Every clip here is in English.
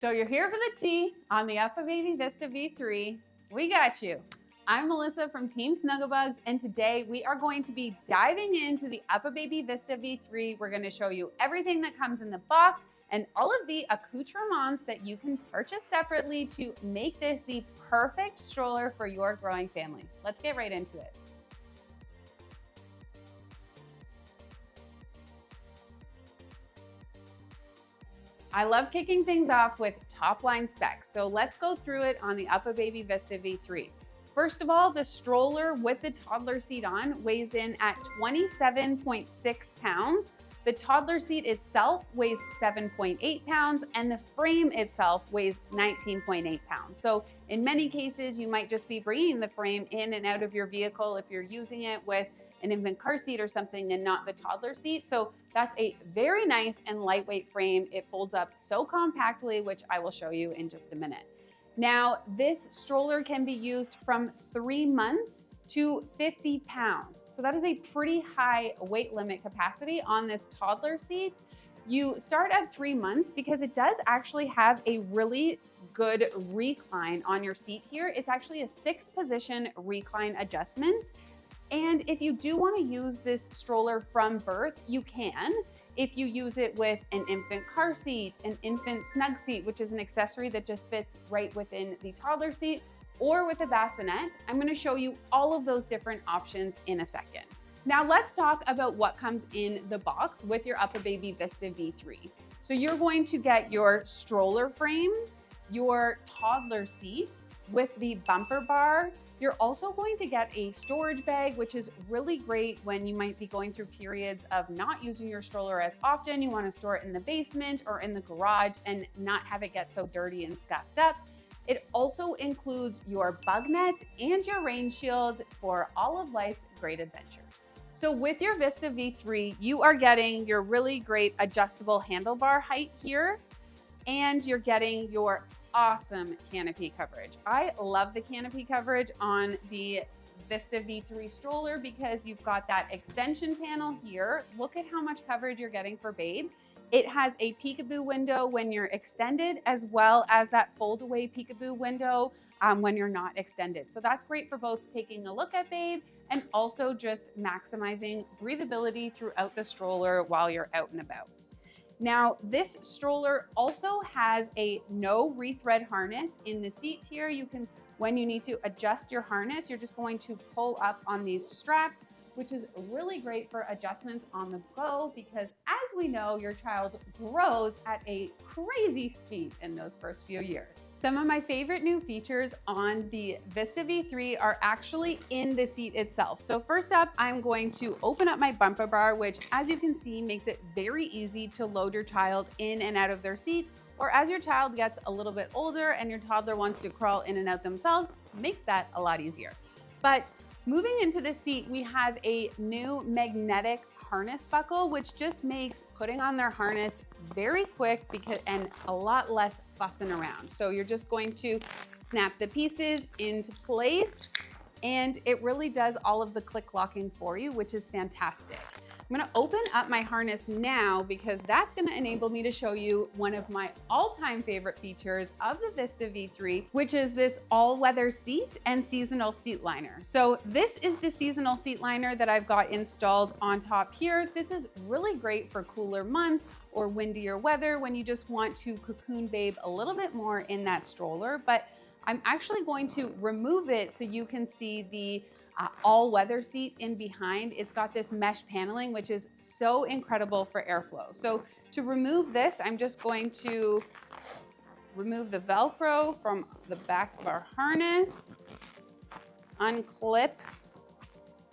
So you're here for the tea on the UPPAbaby Vista V3. We got you. I'm Melissa from Team Snuggle Bugz, and today we are going to be diving into the UPPAbaby Vista V3. We're going to show you everything that comes in the box and all of the accoutrements that you can purchase separately to make this the perfect stroller for your growing family. Let's get right into it. I love kicking things off with top line specs, so let's go through it on the UPPAbaby Vista V3. First of all, the stroller with the toddler seat on weighs in at 27.6 pounds. The toddler seat itself weighs 7.8 pounds, and the frame itself weighs 19.8 pounds. So in many cases, you might just be bringing the frame in and out of your vehicle if you're using it with an infant car seat or something and not the toddler seat. So that's a very nice and lightweight frame. It folds up so compactly, which I will show you in just a minute. Now, this stroller can be used from 3 months to 50 pounds. So that is a pretty high weight limit capacity on this toddler seat. You start at 3 months because it does actually have a really good recline on your seat here. It's actually a 6-position recline adjustment. And if you do want to use this stroller from birth, you can. If you use it with an infant car seat, an infant snug seat, which is an accessory that just fits right within the toddler seat, or with a bassinet, I'm going to show you all of those different options in a second. Now let's talk about what comes in the box with your UPPAbaby Vista V3. So you're going to get your stroller frame, your toddler seat with the bumper bar. You're also going to get a storage bag, which is really great when you might be going through periods of not using your stroller as often. You want to store it in the basement or in the garage and not have it get so dirty and scuffed up. It also includes your bug net and your rain shield for all of life's great adventures. So with your Vista V3, you are getting your really great adjustable handlebar height here, and you're getting your awesome canopy coverage. I love the canopy coverage on the Vista V3 stroller because you've got that extension panel here. Look at how much coverage you're getting for Babe. It has a peekaboo window when you're extended, as well as that fold away peekaboo window when you're not extended. So that's great for both taking a look at Babe and also just maximizing breathability throughout the stroller while you're out and about. Now, this stroller also has a no rethread harness in the seat here. You can, when you need to adjust your harness, you're just going to pull up on these straps, which is really great for adjustments on the go because as we know, your child grows at a crazy speed in those first few years. Some of my favorite new features on the Vista V3 are actually in the seat itself. So first up, I'm going to open up my bumper bar, which as you can see, makes it very easy to load your child in and out of their seat, or as your child gets a little bit older and your toddler wants to crawl in and out themselves, makes that a lot easier. But moving into the seat, we have a new magnetic harness buckle, which just makes putting on their harness very quick and a lot less fussing around. So you're just going to snap the pieces into place, and it really does all of the click locking for you, which is fantastic. I'm gonna open up my harness now because that's gonna enable me to show you one of my all-time favorite features of the Vista V3, which is this all-weather seat and seasonal seat liner. So this is the seasonal seat liner that I've got installed on top here. This is really great for cooler months or windier weather when you just want to cocoon Babe a little bit more in that stroller, but I'm actually going to remove it so you can see the all-weather seat in behind. It's got this mesh paneling, which is so incredible for airflow. So to remove this, I'm just going to remove the Velcro from the back of our harness, unclip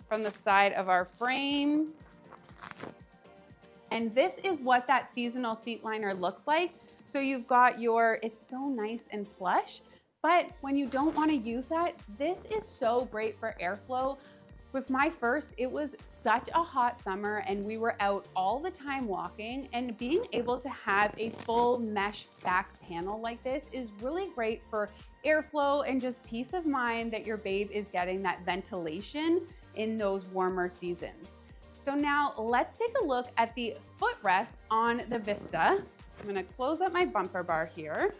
from the side of our frame. And this is what that seasonal seat liner looks like. So you've got it's so nice and plush. But when you don't want to use that, this is so great for airflow. With my first, it was such a hot summer and we were out all the time walking, and being able to have a full mesh back panel like this is really great for airflow and just peace of mind that your Babe is getting that ventilation in those warmer seasons. So now let's take a look at the footrest on the Vista. I'm gonna close up my bumper bar here.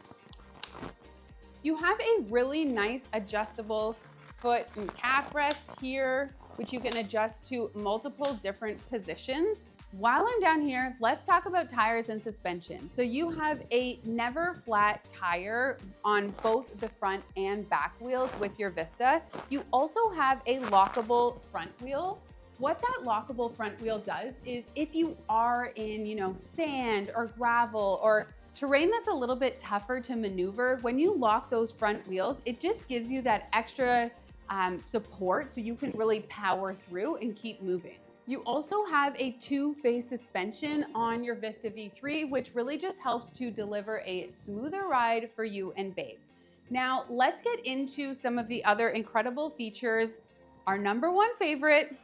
You have a really nice adjustable foot and calf rest here, which you can adjust to multiple different positions. While I'm down here, let's talk about tires and suspension. So you have a never flat tire on both the front and back wheels with your Vista. You also have a lockable front wheel. What that lockable front wheel does is if you are in, sand or gravel or terrain that's a little bit tougher to maneuver, when you lock those front wheels, it just gives you that extra support so you can really power through and keep moving. You also have a two-phase suspension on your Vista V3, which really just helps to deliver a smoother ride for you and babe. Now, let's get into some of the other incredible features. Our number one favorite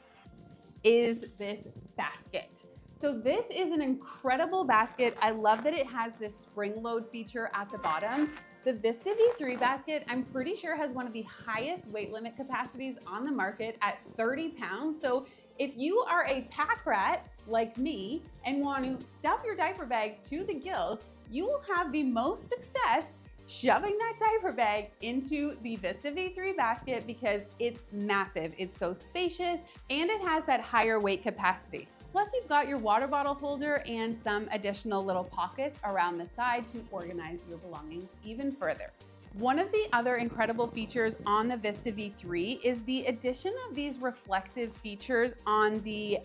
is this basket. So this is an incredible basket. I love that it has this spring load feature at the bottom. The Vista V3 basket, I'm pretty sure has one of the highest weight limit capacities on the market at 30 pounds. So if you are a pack rat like me and want to stuff your diaper bag to the gills, you will have the most success shoving that diaper bag into the Vista V3 basket because it's massive. It's so spacious and it has that higher weight capacity. Plus you've got your water bottle holder and some additional little pockets around the side to organize your belongings even further. One of the other incredible features on the Vista V3 is the addition of these reflective features on the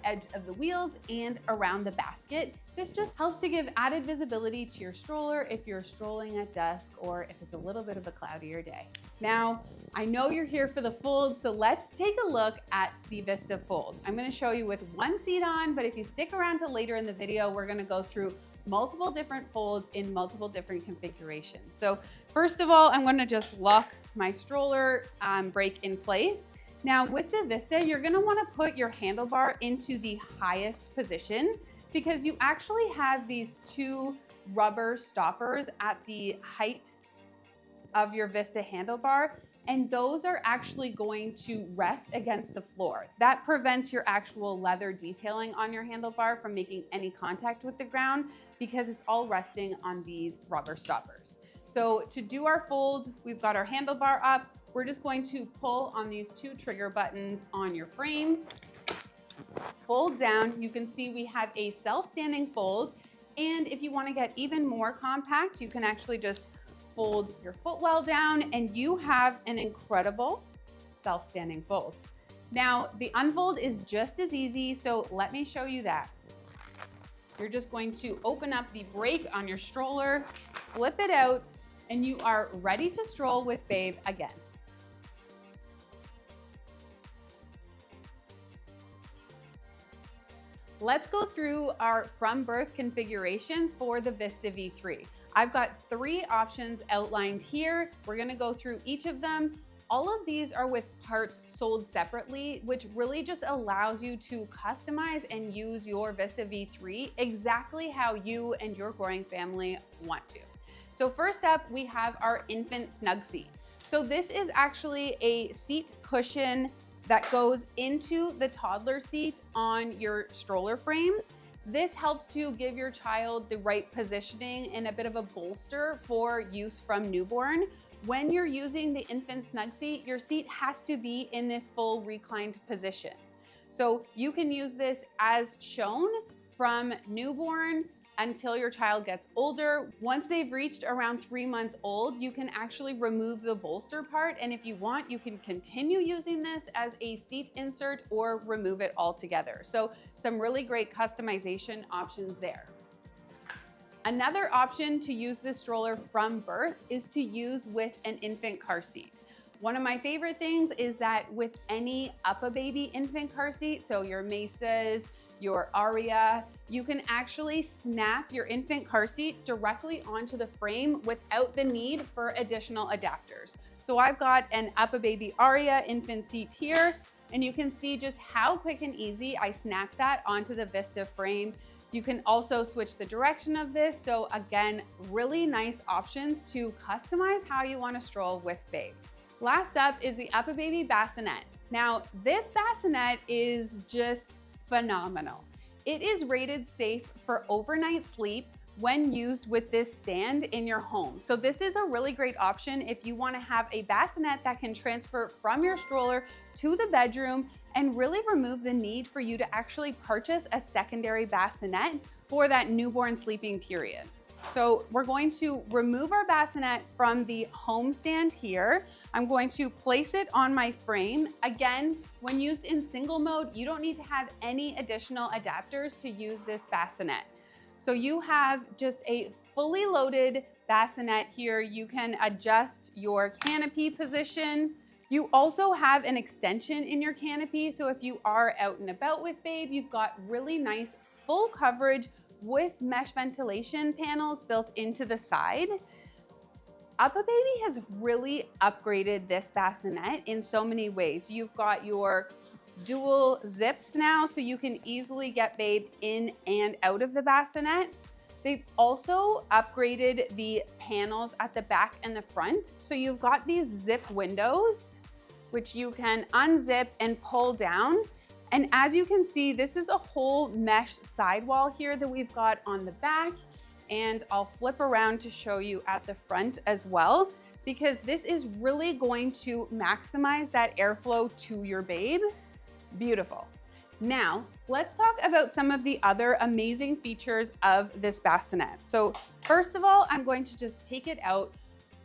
edge of the wheels and around the basket. This just helps to give added visibility to your stroller if you're strolling at dusk or if it's a little bit of a cloudier day. Now, I know you're here for the fold, so let's take a look at the Vista Fold. I'm gonna show you with one seat on, but if you stick around till later in the video, we're gonna go through multiple different folds in multiple different configurations. So first of all, I'm gonna just lock my stroller brake in place. Now with the Vista, you're gonna wanna put your handlebar into the highest position because you actually have these two rubber stoppers at the height of your Vista handlebar, and those are actually going to rest against the floor. That prevents your actual leather detailing on your handlebar from making any contact with the ground because it's all resting on these rubber stoppers. So to do our fold, we've got our handlebar up. We're just going to pull on these two trigger buttons on your frame. Fold down, you can see we have a self-standing fold. And if you want to get even more compact, you can actually just fold your footwell down and you have an incredible self-standing fold. Now, the unfold is just as easy, so let me show you that. You're just going to open up the brake on your stroller, flip it out, and you are ready to stroll with babe again. Let's go through our from birth configurations for the Vista V3. I've got 3 options outlined here. We're gonna go through each of them. All of these are with parts sold separately, which really just allows you to customize and use your Vista V3 exactly how you and your growing family want to. So first up, we have our infant snug seat. So this is actually a seat cushion that goes into the toddler seat on your stroller frame. This helps to give your child the right positioning and a bit of a bolster for use from newborn. When you're using the infant snug seat, your seat has to be in this full reclined position. So you can use this as shown from newborn until your child gets older. Once they've reached around 3 months old, you can actually remove the bolster part. And if you want, you can continue using this as a seat insert or remove it altogether. So some really great customization options there. Another option to use this stroller from birth is to use with an infant car seat. One of my favorite things is that with any UPPAbaby infant car seat, so your Mesas, your Aria, you can actually snap your infant car seat directly onto the frame without the need for additional adapters. So I've got an UPPAbaby Aria infant seat here, and you can see just how quick and easy I snapped that onto the Vista frame. You can also switch the direction of this. So again, really nice options to customize how you want to stroll with babe. Last up is the UPPAbaby Bassinet. Now, this bassinet is just phenomenal. It is rated safe for overnight sleep, when used with this stand in your home. So this is a really great option if you want to have a bassinet that can transfer from your stroller to the bedroom and really remove the need for you to actually purchase a secondary bassinet for that newborn sleeping period. So we're going to remove our bassinet from the home stand here. I'm going to place it on my frame. Again, when used in single mode, you don't need to have any additional adapters to use this bassinet. So you have just a fully loaded bassinet here. You can adjust your canopy position. You also have an extension in your canopy. So if you are out and about with babe, you've got really nice full coverage with mesh ventilation panels built into the side. UPPAbaby has really upgraded this bassinet in so many ways. You've got your dual zips now, so you can easily get babe in and out of the bassinet. They've also upgraded the panels at the back and the front. So you've got these zip windows, which you can unzip and pull down. And as you can see, this is a whole mesh sidewall here that we've got on the back. And I'll flip around to show you at the front as well, because this is really going to maximize that airflow to your babe. Beautiful. Now, let's talk about some of the other amazing features of this bassinet. So first of all, I'm going to just take it out.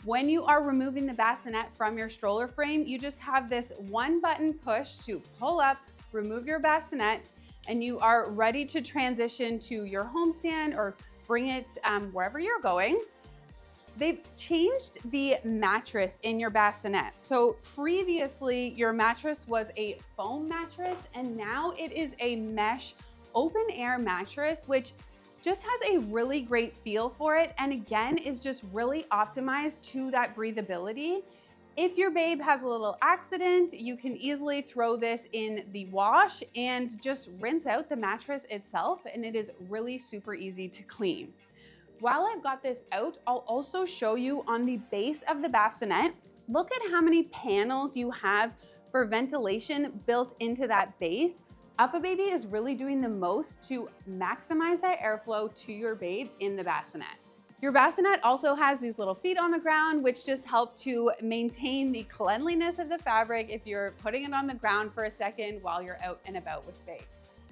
When you are removing the bassinet from your stroller frame, you just have this one button push to pull up, remove your bassinet, and you are ready to transition to your home stand or bring it wherever you're going. They've changed the mattress in your bassinet. So previously your mattress was a foam mattress, and now it is a mesh open air mattress, which just has a really great feel for it. And again, is just really optimized to that breathability. If your babe has a little accident, you can easily throw this in the wash and just rinse out the mattress itself. And it is really super easy to clean. While I've got this out, I'll also show you on the base of the bassinet. Look at how many panels you have for ventilation built into that base. UPPAbaby is really doing the most to maximize that airflow to your babe in the bassinet. Your bassinet also has these little feet on the ground, which just help to maintain the cleanliness of the fabric if you're putting it on the ground for a second while you're out and about with babe.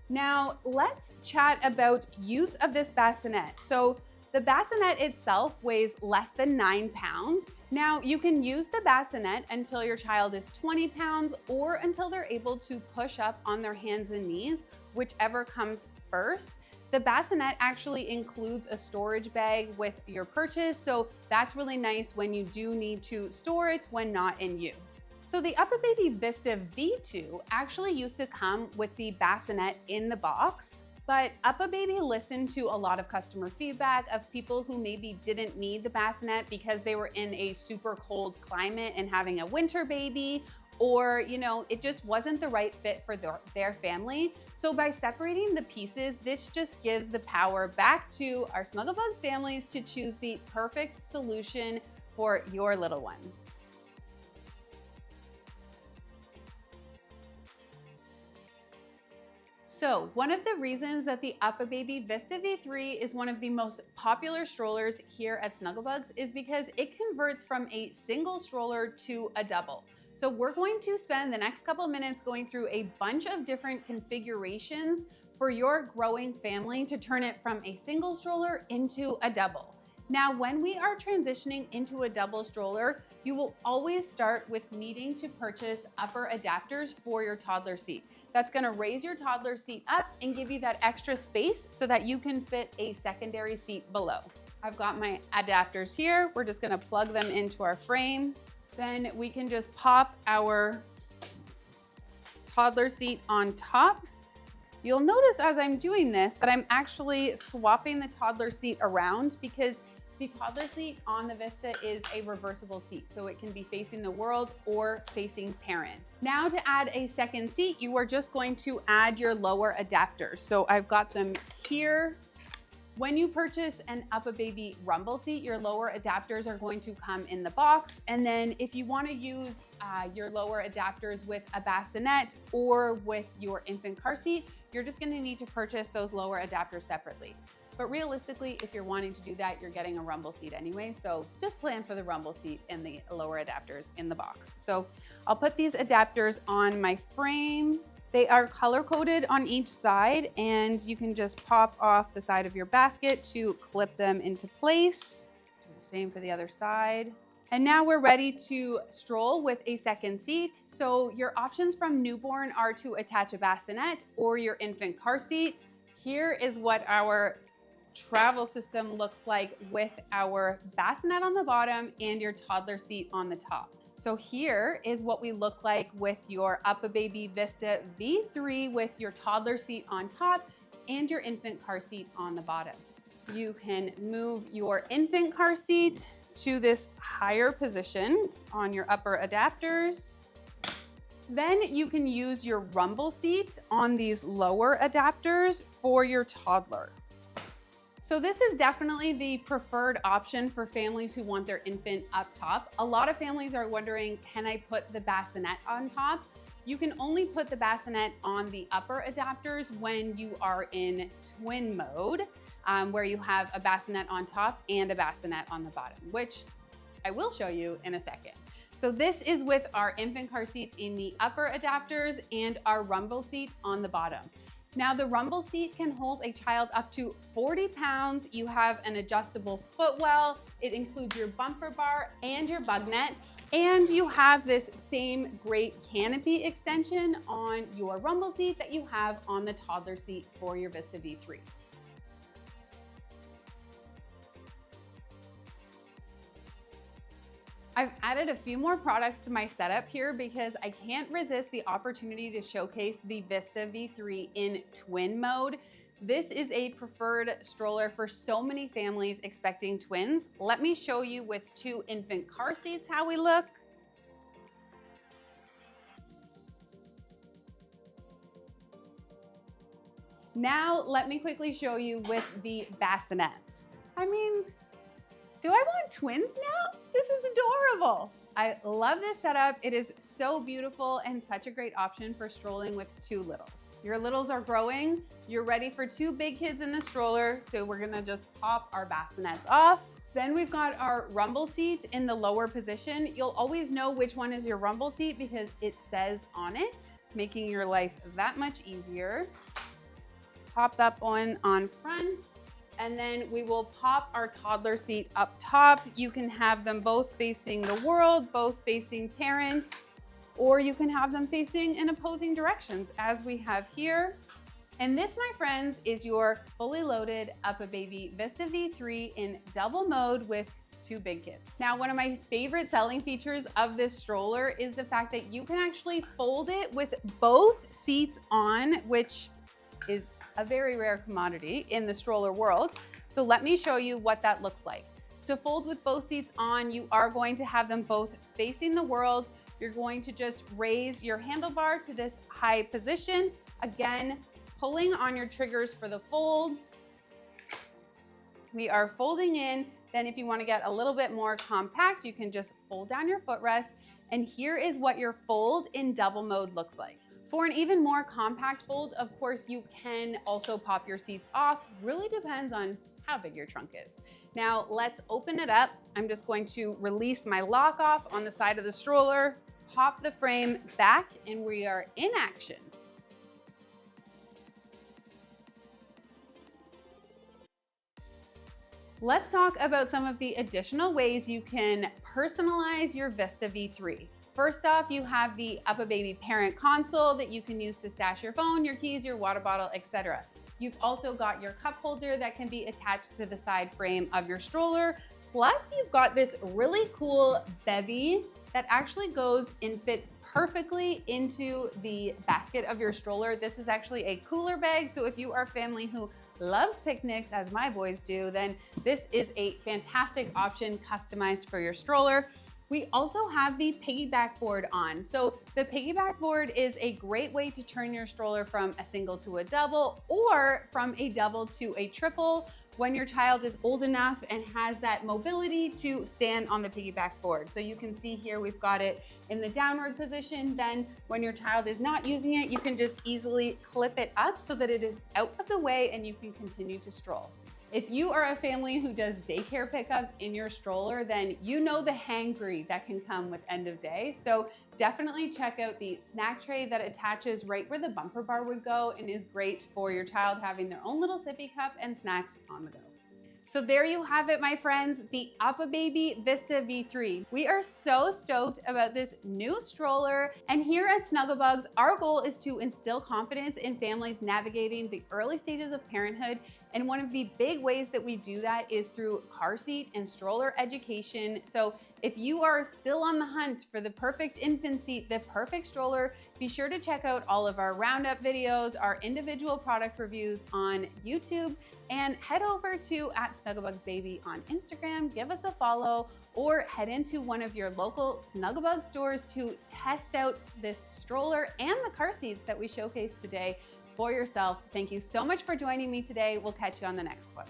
Now, let's chat about use of this bassinet. So the bassinet itself weighs less than 9 pounds. Now, you can use the bassinet until your child is 20 pounds or until they're able to push up on their hands and knees, whichever comes first. The bassinet actually includes a storage bag with your purchase, so that's really nice when you do need to store it when not in use. So the UPPAbaby Vista V2 actually used to come with the bassinet in the box, but UPPAbaby listened to a lot of customer feedback of people who maybe didn't need the bassinet because they were in a super cold climate and having a winter baby, or it just wasn't the right fit for their family. So by separating the pieces, this just gives the power back to our Snuggle Bugz families to choose the perfect solution for your little ones. So one of the reasons that the UPPAbaby Vista V3 is one of the most popular strollers here at Snuggle Bugz is because it converts from a single stroller to a double. So we're going to spend the next couple minutes going through a bunch of different configurations for your growing family to turn it from a single stroller into a double. Now, when we are transitioning into a double stroller, you will always start with needing to purchase upper adapters for your toddler seat. That's gonna raise your toddler seat up and give you that extra space so that you can fit a secondary seat below. I've got my adapters here. We're just gonna plug them into our frame. Then we can just pop our toddler seat on top. You'll notice as I'm doing this that I'm actually swapping the toddler seat around because the toddler seat on the Vista is a reversible seat, so it can be facing the world or facing parent. Now to add a second seat, you are just going to add your lower adapters. So I've got them here. When you purchase an UPPAbaby rumble seat, your lower adapters are going to come in the box. And then if you want to use your lower adapters with a bassinet or with your infant car seat, you're just going to need to purchase those lower adapters separately. But realistically, if you're wanting to do that, you're getting a rumble seat anyway. So just plan for the rumble seat and the lower adapters in the box. So I'll put these adapters on my frame. They are color coded on each side, and you can just pop off the side of your basket to clip them into place. Do the same for the other side. And now we're ready to stroll with a second seat. So your options from newborn are to attach a bassinet or your infant car seat. Here is what our travel system looks like with our bassinet on the bottom and your toddler seat on the top. So here is what we look like with your UPPAbaby Vista V3 with your toddler seat on top and your infant car seat on the bottom. You can move your infant car seat to this higher position on your upper adapters. Then you can use your rumble seat on these lower adapters for your toddler. So this is definitely the preferred option for families who want their infant up top. A lot of families are wondering, can I put the bassinet on top? You can only put the bassinet on the upper adapters when you are in twin mode, where you have a bassinet on top and a bassinet on the bottom, which I will show you in a second. So this is with our infant car seat in the upper adapters and our rumble seat on the bottom. Now the rumble seat can hold a child up to 40 pounds. You have an adjustable footwell. It includes your bumper bar and your bug net. And you have this same great canopy extension on your rumble seat that you have on the toddler seat for your Vista V3. I've added a few more products to my setup here because I can't resist the opportunity to showcase the Vista V3 in twin mode. This is a preferred stroller for so many families expecting twins. Let me show you with 2 infant car seats how we look. Now, let me quickly show you with the bassinets. I mean, do I want twins now? This is adorable. I love this setup. It is so beautiful and such a great option for strolling with 2 littles. Your littles are growing. You're ready for 2 big kids in the stroller. So we're gonna just pop our bassinets off. Then we've got our rumble seat in the lower position. You'll always know which one is your rumble seat because it says on it, making your life that much easier. Pop that one on front. And then we will pop our toddler seat up top. You can have them both facing the world, both facing parent, or you can have them facing in opposing directions as we have here. And this, my friends, is your fully loaded UPPAbaby Vista V3 in double mode with 2 big kids. Now, one of my favorite selling features of this stroller is the fact that you can actually fold it with both seats on, which is a very rare commodity in the stroller world. So let me show you what that looks like. To fold with both seats on, you are going to have them both facing the world. You're going to just raise your handlebar to this high position. Again, pulling on your triggers for the folds. We are folding in. Then if you want to get a little bit more compact, you can just fold down your footrest. And here is what your fold in double mode looks like. For an even more compact fold, of course, you can also pop your seats off. Really depends on how big your trunk is. Now let's open it up. I'm just going to release my lock off on the side of the stroller, pop the frame back, and we are in action. Let's talk about some of the additional ways you can personalize your Vista V3. First off, you have the UPPAbaby parent console that you can use to stash your phone, your keys, your water bottle, etc. You've also got your cup holder that can be attached to the side frame of your stroller. Plus, you've got this really cool bevy that actually goes and fits perfectly into the basket of your stroller. This is actually a cooler bag, so if you are a family who loves picnics, as my boys do, then this is a fantastic option customized for your stroller. We also have the piggyback board on. So the piggyback board is a great way to turn your stroller from a single to a double, or from a double to a triple when your child is old enough and has that mobility to stand on the piggyback board. So you can see here we've got it in the downward position. Then when your child is not using it, you can just easily clip it up so that it is out of the way and you can continue to stroll. If you are a family who does daycare pickups in your stroller, then you know the hangry that can come with end of day. So definitely check out the snack tray that attaches right where the bumper bar would go and is great for your child having their own little sippy cup and snacks on the go. So there you have it, my friends, the UPPAbaby Vista V3. We are so stoked about this new stroller. And here at Snuggle Bugz, our goal is to instill confidence in families navigating the early stages of parenthood. And one of the big ways that we do that is through car seat and stroller education. So if you are still on the hunt for the perfect infant seat, the perfect stroller, be sure to check out all of our roundup videos, our individual product reviews on YouTube, and head over to @SnuggleBugsBaby on Instagram, give us a follow, or head into one of your local Snuggle Bugz stores to test out this stroller and the car seats that we showcased today for yourself. Thank you so much for joining me today. We'll catch you on the next one.